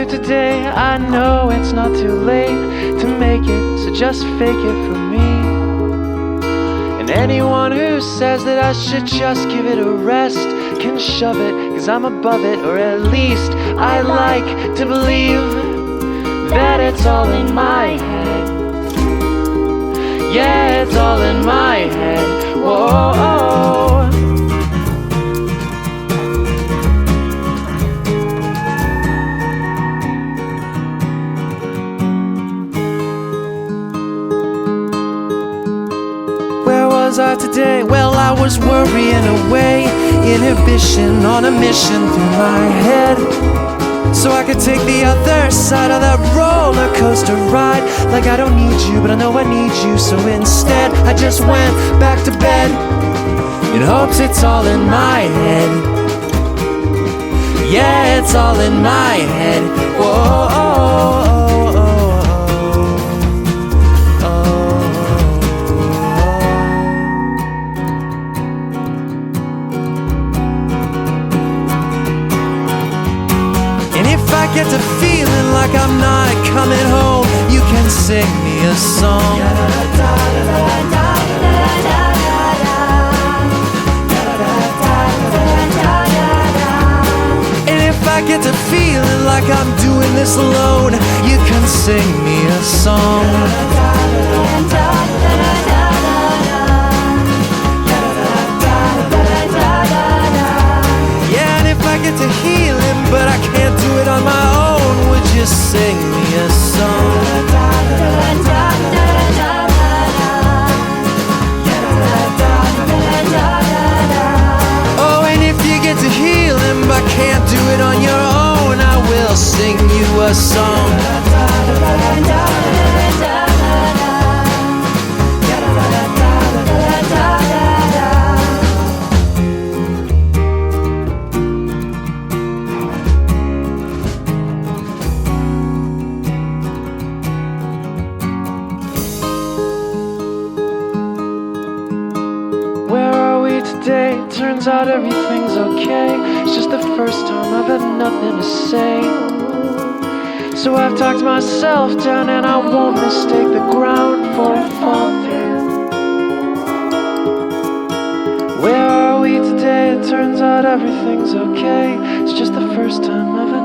you today? I know it's not too late to make it, so just fake it for me. And anyone who says that I should just give it a rest can shove it, 'cause I'm above it, or at least I like to believe that it's all in my head. Yeah, it's all in my head. Whoa. Where was I today? Well, I was worrying away, inhibition on a mission through my head, so I could take the other side of that roller coaster ride. Like I don't need you, but I know I need you. So instead I just went back to bed in hopes it's all in my head. Yeah, it's all in my head. Whoa. I get to feeling like I'm not coming home, you can sing me a song. And if I get to feeling like I'm doing this alone, you can sing me a song. Yeah, and if I get to healing, but I can't do it on my own, would you sing me a song? Oh, and if you get to healing but can't do it on your own, I will sing you a song. Today, turns out everything's okay. It's just the first time I've had nothing to say, so I've talked myself down, and I won't mistake the ground for a fall through. Where are we today? It turns out everything's okay. It's just the first time I've had